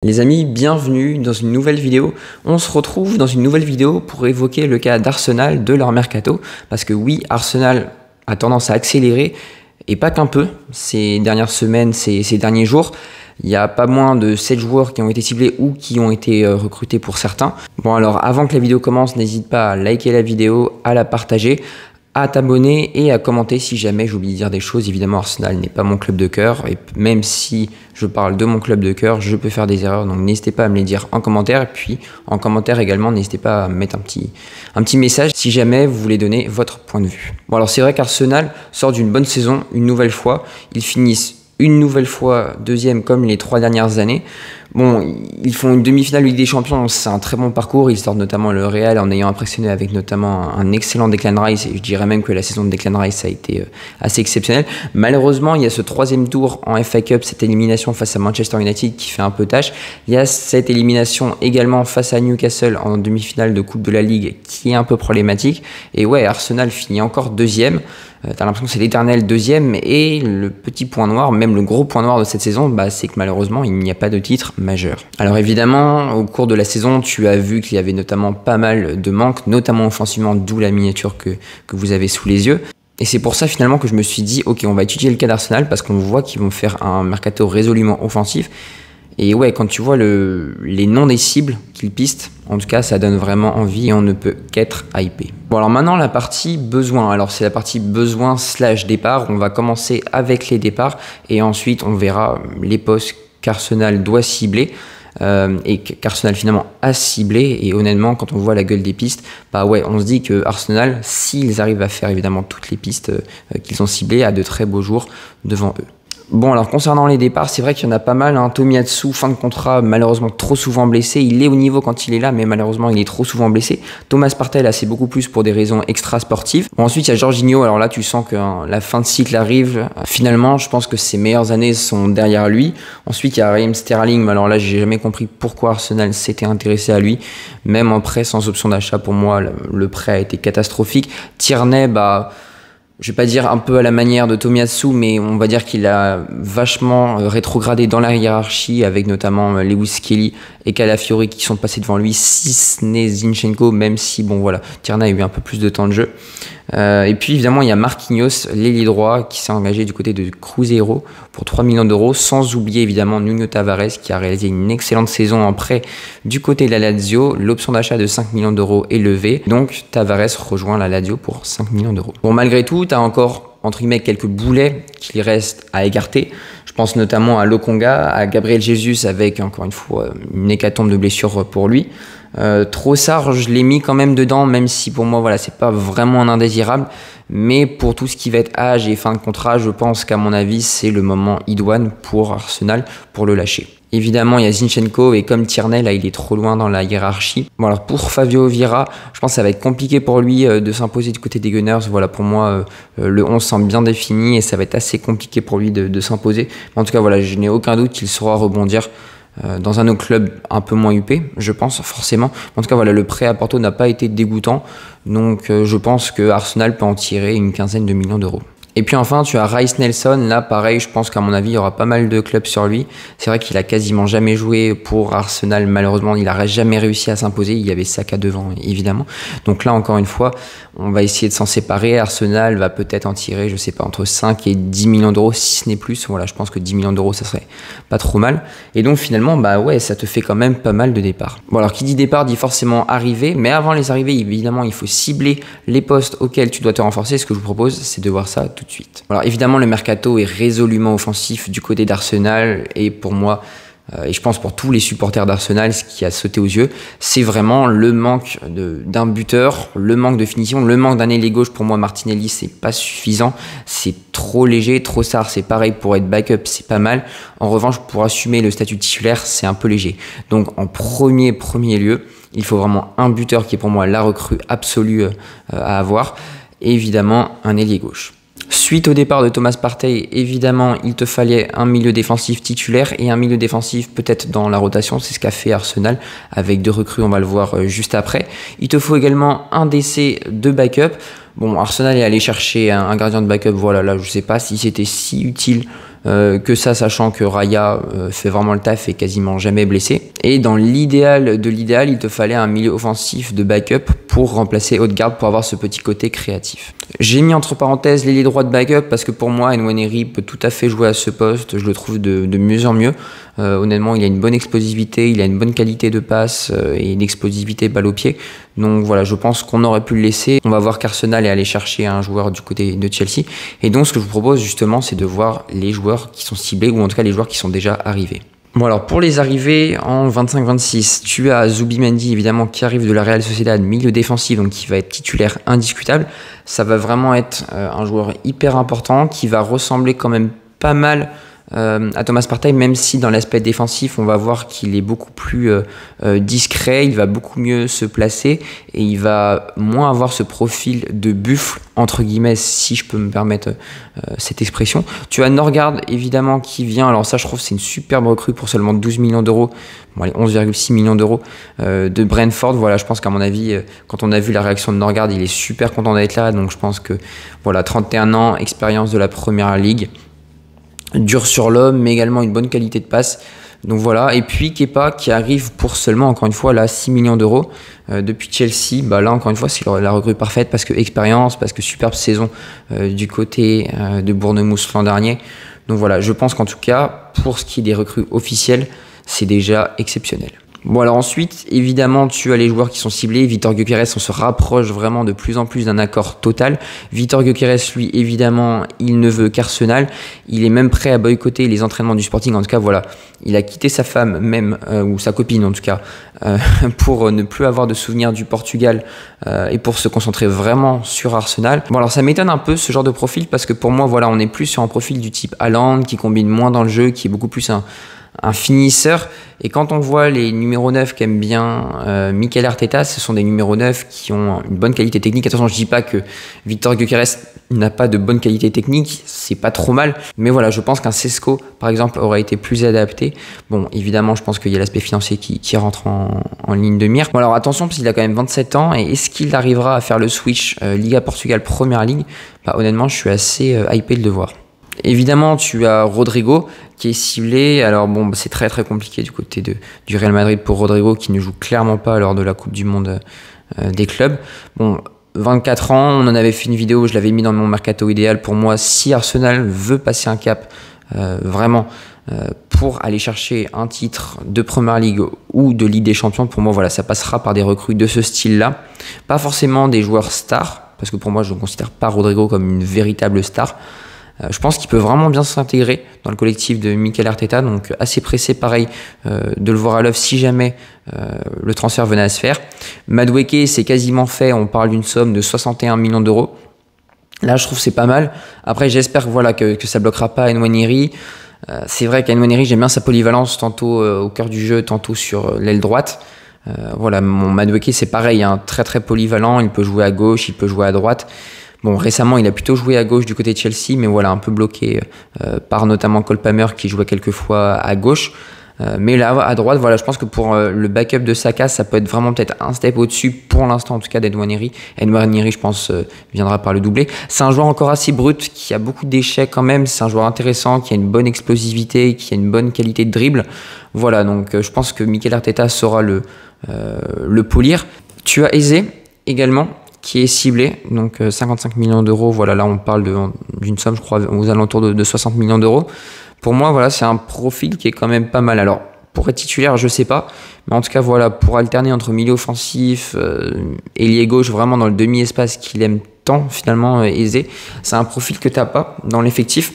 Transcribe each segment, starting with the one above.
Les amis, bienvenue dans une nouvelle vidéo. On se retrouve dans une nouvelle vidéo pour évoquer le cas d'Arsenal de leur mercato. Parce que oui, Arsenal a tendance à accélérer, et pas qu'un peu, ces dernières semaines, ces derniers jours. Il y a pas moins de 7 joueurs qui ont été ciblés ou qui ont été recrutés pour certains. Bon alors, avant que la vidéo commence, n'hésite pas à liker la vidéo, à la partager, à t'abonner et à commenter si jamais j'oublie de dire des choses. Évidemment, Arsenal n'est pas mon club de cœur et même si je parle de mon club de cœur, je peux faire des erreurs, donc n'hésitez pas à me les dire en commentaire. Et puis en commentaire également, n'hésitez pas à mettre un petit message si jamais vous voulez donner votre point de vue. Bon alors c'est vrai qu'Arsenal sort d'une bonne saison une nouvelle fois. Ils finissent une nouvelle fois deuxième comme les 3 dernières années. Bon, ils font une demi-finale Ligue des Champions, c'est un très bon parcours. Ils sortent notamment le Real en ayant impressionné avec notamment un excellent Declan Rice. Et je dirais même que la saison de Declan Rice a été assez exceptionnelle. Malheureusement, il y a ce 3e tour en FA Cup, cette élimination face à Manchester United qui fait un peu tâche. Il y a cette élimination également face à Newcastle en demi-finale de Coupe de la Ligue qui est un peu problématique. Et ouais, Arsenal finit encore deuxième. T'as l'impression que c'est l'éternel deuxième, et le petit point noir, même le gros point noir de cette saison, c'est que malheureusement il n'y a pas de titre majeur. Alors évidemment, au cours de la saison, tu as vu qu'il y avait notamment pas mal de manques, notamment offensivement, d'où la miniature que vous avez sous les yeux. Et c'est pour ça finalement que je me suis dit, ok, on va étudier le cas d'Arsenal parce qu'on voit qu'ils vont faire un mercato résolument offensif. Et ouais, quand tu vois les noms des cibles qu'ils pistent, en tout cas, ça donne vraiment envie et on ne peut qu'être hypé. Bon, alors maintenant, la partie besoin. Alors, c'est la partie besoin / départ. On va commencer avec les départs et ensuite, on verra les postes qu'Arsenal doit cibler et qu'Arsenal finalement a ciblé. Et honnêtement, quand on voit la gueule des pistes, ouais, on se dit que Arsenal, s'ils arrivent à faire évidemment toutes les pistes qu'ils ont ciblées, a de très beaux jours devant eux. Bon alors concernant les départs, c'est vrai qu'il y en a pas mal. Tomiyasu, fin de contrat, malheureusement trop souvent blessé. Il est au niveau quand il est là, mais malheureusement il est trop souvent blessé. Thomas Partey là c'est beaucoup plus pour des raisons extra-sportives. Bon, ensuite il y a Jorginho, alors là tu sens que la fin de cycle arrive. Finalement je pense que ses meilleures années sont derrière lui. Ensuite il y a Raheem Sterling, mais alors là j'ai jamais compris pourquoi Arsenal s'était intéressé à lui. Même en prêt sans option d'achat, pour moi le prêt a été catastrophique. Tierney, je vais pas dire un peu à la manière de Tomiyasu, mais on va dire qu'il a vachement rétrogradé dans la hiérarchie avec notamment Lewis Kelly et Calafiori qui sont passés devant lui, si ce n'est Zinchenko, même si bon voilà, Tierney a eu un peu plus de temps de jeu. Et puis évidemment il y a Marquinhos, l'ailier droit, qui s'est engagé du côté de Cruzeiro pour 3 millions d'euros, sans oublier évidemment Nuno Tavares qui a réalisé une excellente saison en prêt du côté de la Lazio. L'option d'achat de 5 millions d'euros est levée, donc Tavares rejoint la Lazio pour 5 millions d'euros. Bon, malgré tout, tu as encore entre guillemets quelques boulets qu'il reste à écarter. Je pense notamment à Lokonga, à Gabriel Jesus avec encore une fois une hécatombe de blessures pour lui. Trossard, je l'ai mis quand même dedans, même si pour moi voilà c'est pas vraiment un indésirable, mais pour tout ce qui va être âge et fin de contrat, je pense qu'à mon avis c'est le moment idoine pour Arsenal pour le lâcher. Évidemment il y a Zinchenko, et comme Tierney là il est trop loin dans la hiérarchie. Bon alors pour Fabio Vieira, je pense que ça va être compliqué pour lui de s'imposer du côté des Gunners. Voilà, pour moi le 11 semble bien défini et ça va être assez compliqué pour lui de s'imposer. En tout cas voilà, je n'ai aucun doute qu'il saura rebondir dans un autre club un peu moins huppé, je pense forcément. En tout cas voilà, le prêt à Porto n'a pas été dégoûtant, donc je pense que Arsenal peut en tirer une quinzaine de millions d'euros. Et puis enfin, tu as Reiss Nelson. Là, pareil, je pense qu'à mon avis, il y aura pas mal de clubs sur lui. C'est vrai qu'il a quasiment jamais joué pour Arsenal. Malheureusement, il n'a jamais réussi à s'imposer. Il y avait Saka devant, évidemment. Donc là, encore une fois, on va essayer de s'en séparer. Arsenal va peut-être en tirer, je sais pas, entre 5 et 10 millions d'euros, si ce n'est plus. Voilà, je pense que 10 millions d'euros, ça serait pas trop mal. Et donc, finalement, ouais, ça te fait quand même pas mal de départs. Bon, alors, qui dit départ dit forcément arrivée. Mais avant les arrivées, évidemment, il faut cibler les postes auxquels tu dois te renforcer. Ce que je vous propose, c'est de voir ça tout de suite. Alors évidemment le mercato est résolument offensif du côté d'Arsenal, et pour moi et je pense pour tous les supporters d'Arsenal, ce qui a sauté aux yeux, c'est vraiment le manque d'un buteur, le manque de finition, le manque d'un ailier gauche. Pour moi Martinelli c'est pas suffisant, c'est trop léger. Trossard c'est pareil, pour être backup c'est pas mal. En revanche pour assumer le statut de titulaire c'est un peu léger. Donc en premier lieu il faut vraiment un buteur qui est pour moi la recrue absolue à avoir, et évidemment un ailier gauche. Suite au départ de Thomas Partey, évidemment, il te fallait un milieu défensif titulaire et un milieu défensif peut-être dans la rotation. C'est ce qu'a fait Arsenal avec 2 recrues, on va le voir juste après. Il te faut également un DC de backup. Bon, Arsenal est allé chercher un gardien de backup, voilà, là je sais pas si c'était si utile que ça, sachant que Raya fait vraiment le taf et quasiment jamais blessé. Et dans l'idéal de l'idéal, il te fallait un milieu offensif de backup pour remplacer Odegaard, pour avoir ce petit côté créatif. J'ai mis entre parenthèses l'ailier droit de backup parce que pour moi, Nwaneri peut tout à fait jouer à ce poste. Je le trouve de mieux en mieux. Honnêtement, il a une bonne explosivité, il a une bonne qualité de passe et une explosivité balle au pied. Donc voilà, je pense qu'on aurait pu le laisser. On va voir qu'Arsenal est allé chercher un joueur du côté de Chelsea. Et donc ce que je vous propose justement, c'est de voir les joueurs qui sont ciblés, ou en tout cas les joueurs qui sont déjà arrivés. Bon alors pour les arrivées en 25-26, tu as Zubimendi évidemment qui arrive de la Real Sociedad, milieu défensif, donc qui va être titulaire indiscutable. Ça va vraiment être un joueur hyper important qui va ressembler quand même pas mal à Thomas Partey, même si dans l'aspect défensif on va voir qu'il est beaucoup plus discret, il va beaucoup mieux se placer et il va moins avoir ce profil de buffle entre guillemets, si je peux me permettre cette expression. Tu as Norgard évidemment qui vient, alors ça je trouve c'est une superbe recrue pour seulement 12 millions d'euros, bon allez 11,6 millions d'euros de Brentford. Voilà, je pense qu'à mon avis quand on a vu la réaction de Norgard, il est super content d'être là, donc je pense que voilà, 31 ans, expérience de la première ligue, dur sur l'homme, mais également une bonne qualité de passe. Donc voilà, et puis Kepa qui arrive pour seulement, encore une fois, là, 6 millions d'euros depuis Chelsea. Bah là, encore une fois, c'est la recrue parfaite parce que expérience, parce que superbe saison du côté de Bournemouth l'an dernier. Donc voilà, je pense qu'en tout cas, pour ce qui est des recrues officielles, c'est déjà exceptionnel. Bon alors ensuite, évidemment, tu as les joueurs qui sont ciblés. Vitor Gyökeres, on se rapproche vraiment de plus en plus d'un accord total. Vitor Gyökeres, lui, évidemment, il ne veut qu'Arsenal. Il est même prêt à boycotter les entraînements du Sporting. En tout cas, voilà, il a quitté sa femme même, ou sa copine en tout cas, pour ne plus avoir de souvenirs du Portugal et pour se concentrer vraiment sur Arsenal. Bon alors ça m'étonne un peu ce genre de profil parce que pour moi, voilà, on est plus sur un profil du type Haaland qui combine moins dans le jeu, qui est beaucoup plus un finisseur. Et quand on voit les numéros 9 qu'aime bien Mikel Arteta, ce sont des numéros 9 qui ont une bonne qualité technique. Attention, je dis pas que Vitor Gyökeres n'a pas de bonne qualité technique, c'est pas trop mal. Mais voilà, je pense qu'un Sesco, par exemple, aurait été plus adapté. Bon, évidemment, je pense qu'il y a l'aspect financier qui rentre en ligne de mire. Bon alors attention, parce qu'il a quand même 27 ans. Et est-ce qu'il arrivera à faire le switch Liga Portugal Première Ligue? Bah, honnêtement, je suis assez hypé de le voir. Évidemment, tu as Rodrigo qui est ciblé. Alors bon, c'est très très compliqué du côté du Real Madrid pour Rodrigo qui ne joue clairement pas lors de la Coupe du Monde des clubs. Bon, 24 ans, on en avait fait une vidéo, je l'avais mis dans mon mercato idéal. Pour moi, si Arsenal veut passer un cap vraiment pour aller chercher un titre de Première Ligue ou de Ligue des Champions, pour moi, voilà, ça passera par des recrues de ce style-là. Pas forcément des joueurs stars, parce que pour moi, je ne considère pas Rodrigo comme une véritable star. Je pense qu'il peut vraiment bien s'intégrer dans le collectif de Mikel Arteta, donc assez pressé pareil de le voir à l'œuvre si jamais le transfert venait à se faire. Madueke, c'est quasiment fait, on parle d'une somme de 61 millions d'euros. Là, je trouve que c'est pas mal. Après, j'espère voilà, que ça bloquera pas Nwaneri. C'est vrai qu'à Nwaneri, j'aime bien sa polyvalence, tantôt au cœur du jeu, tantôt sur l'aile droite. Voilà, mon Madueke, c'est pareil, hein, très très polyvalent, il peut jouer à gauche, il peut jouer à droite. Bon, récemment, il a plutôt joué à gauche du côté de Chelsea, mais voilà, un peu bloqué par notamment Cole Palmer qui jouait quelquefois à gauche. Mais là, à droite, voilà, je pense que pour le backup de Saka, ça peut être vraiment peut-être un step au-dessus, pour l'instant en tout cas, d'Nwaneri. Nwaneri, je pense, viendra par le doublé. C'est un joueur encore assez brut, qui a beaucoup d'échecs quand même. C'est un joueur intéressant, qui a une bonne explosivité, qui a une bonne qualité de dribble. Voilà, donc je pense que Mikel Arteta saura le polir. Tu as Eze également, qui est ciblé, donc 55 millions d'euros. Voilà, là on parle d'une somme, je crois, aux alentours de 60 millions d'euros. Pour moi, voilà, c'est un profil qui est quand même pas mal. Alors, pour être titulaire, je sais pas, mais en tout cas, voilà, pour alterner entre milieu offensif, ailier gauche, vraiment dans le demi-espace qu'il aime tant, finalement, aisé, c'est un profil que t'as pas dans l'effectif,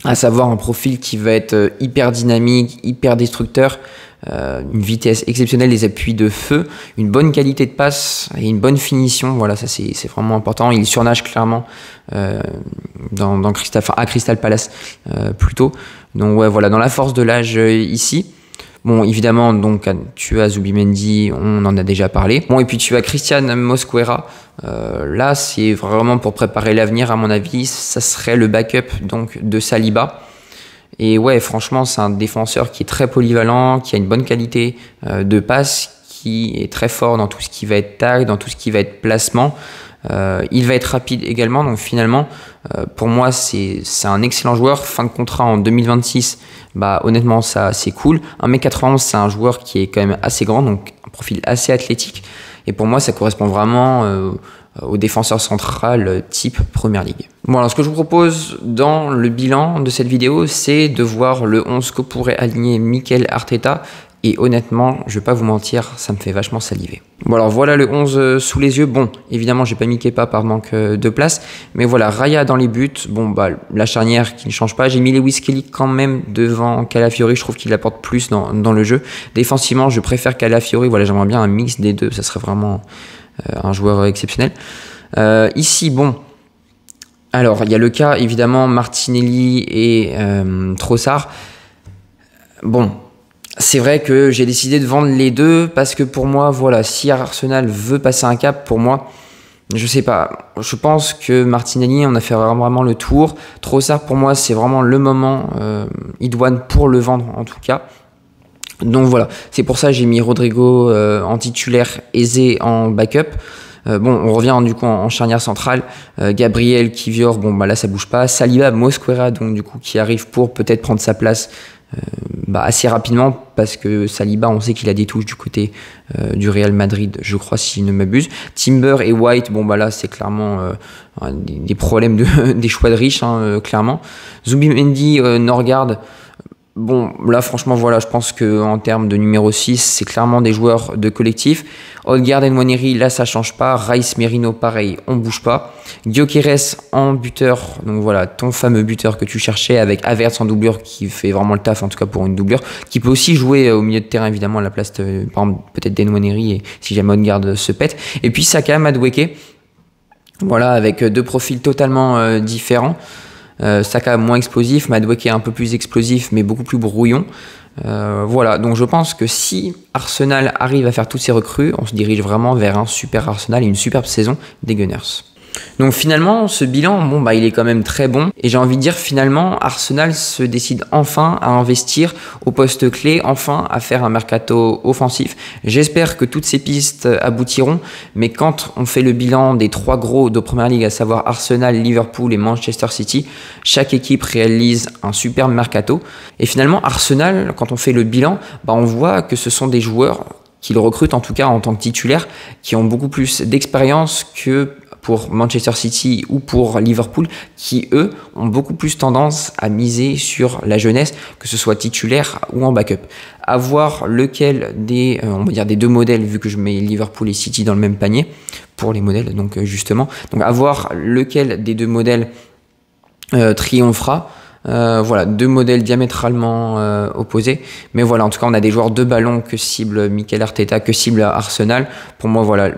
à savoir un profil qui va être hyper dynamique, hyper destructeur, une vitesse exceptionnelle, des appuis de feu, une bonne qualité de passe et une bonne finition. Voilà, ça c'est vraiment important. Il surnage clairement à Crystal Palace plutôt. Donc ouais, voilà, dans la force de l'âge ici. Bon, évidemment, donc tu as Zubimendi, on en a déjà parlé. Bon, et puis tu as Christian Mosquera. Là, c'est vraiment pour préparer l'avenir, à mon avis. Ça serait le backup donc de Saliba. Et ouais, franchement, c'est un défenseur qui est très polyvalent, qui a une bonne qualité de passe, qui est très fort dans tout ce qui va être tag, dans tout ce qui va être placement. Il va être rapide également, donc finalement, pour moi, c'est un excellent joueur. Fin de contrat en 2026, bah honnêtement, ça c'est cool. 1m91, c'est un joueur qui est quand même assez grand, donc un profil assez athlétique. Et pour moi, ça correspond vraiment au défenseur central type Première Ligue. Bon, alors ce que je vous propose dans le bilan de cette vidéo, c'est de voir le 11 que pourrait aligner Mikel Arteta. Et honnêtement, je vais pas vous mentir, ça me fait vachement saliver. Bon alors voilà le 11 sous les yeux. Bon, évidemment, j'ai pas mis Kepa par manque de place. Mais voilà, Raya dans les buts. Bon, bah la charnière qui ne change pas. J'ai mis Lewis Kelly quand même devant Calafiori. Je trouve qu'il apporte plus dans le jeu. Défensivement, je préfère Calafiori. Voilà, j'aimerais bien un mix des deux. Ça serait vraiment un joueur exceptionnel. Ici, bon... Alors, il y a le cas, évidemment, Martinelli et Trossard. Bon... C'est vrai que j'ai décidé de vendre les deux parce que pour moi, voilà, si Arsenal veut passer un cap, pour moi, je sais pas. Je pense que Martinelli, on a fait vraiment le tour. Trossard, pour moi, c'est vraiment le moment idoine pour le vendre en tout cas. Donc voilà, c'est pour ça que j'ai mis Rodrigo en titulaire, Eze en backup. Bon, on revient du coup en charnière centrale. Gabriel, Kivior, bon bah là ça bouge pas. Saliba, Mosquera, donc du coup qui arrive pour peut-être prendre sa place assez rapidement parce que Saliba, on sait qu'il a des touches du côté du Real Madrid, je crois si je ne m'abuse. Timber et White, bon bah là c'est clairement des problèmes des choix de riches, clairement. Zubimendi, Norgard. Bon, là, franchement, voilà, je pense qu'en termes de numéro 6, c'est clairement des joueurs de collectif. Odegaard et Nwaneri, là, ça change pas. Rice, Merino, pareil, on bouge pas. Gyökeres en buteur, donc voilà, ton fameux buteur que tu cherchais avec Havertz en doublure qui fait vraiment le taf, en tout cas pour une doublure, qui peut aussi jouer au milieu de terrain, évidemment, à la place, par exemple, peut-être d'Nwaneri, et si jamais Odegaard se pète. Et puis Saka, Madueke, voilà, avec deux profils totalement différents. Saka moins explosif, Madueke un peu plus explosif mais beaucoup plus brouillon. Voilà, donc je pense que si Arsenal arrive à faire toutes ces recrues, on se dirige vraiment vers un super Arsenal et une superbe saison des Gunners. Donc finalement, ce bilan, bon bah il est quand même très bon et j'ai envie de dire finalement Arsenal se décide enfin à investir au poste clé, enfin à faire un mercato offensif. J'espère que toutes ces pistes aboutiront, mais quand on fait le bilan des trois gros de Première Ligue, à savoir Arsenal, Liverpool et Manchester City, chaque équipe réalise un superbe mercato et finalement Arsenal, quand on fait le bilan, bah on voit que ce sont des joueurs qui le recrutent en tout cas en tant que titulaire, qui ont beaucoup plus d'expérience que pour Manchester City ou pour Liverpool, qui eux ont beaucoup plus tendance à miser sur la jeunesse, que ce soit titulaire ou en backup. À voir lequel des, on va dire des deux modèles, vu que je mets Liverpool et City dans le même panier pour les modèles, donc justement, donc à voir lequel des deux modèles triomphera. Voilà, deux modèles diamétralement opposés, mais voilà, en tout cas on a des joueurs de ballon que cible Mikel Arteta, que cible Arsenal. Pour moi, voilà,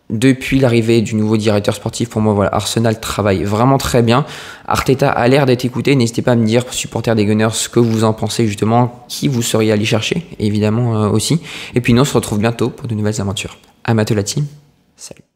depuis l'arrivée du nouveau directeur sportif, pour moi, voilà, Arsenal travaille vraiment très bien. Arteta a l'air d'être écouté. N'hésitez pas à me dire, supporters des Gunners, ce que vous en pensez justement, qui vous seriez allé chercher, évidemment aussi. Et puis nous, on se retrouve bientôt pour de nouvelles aventures. À bientôt la team, salut.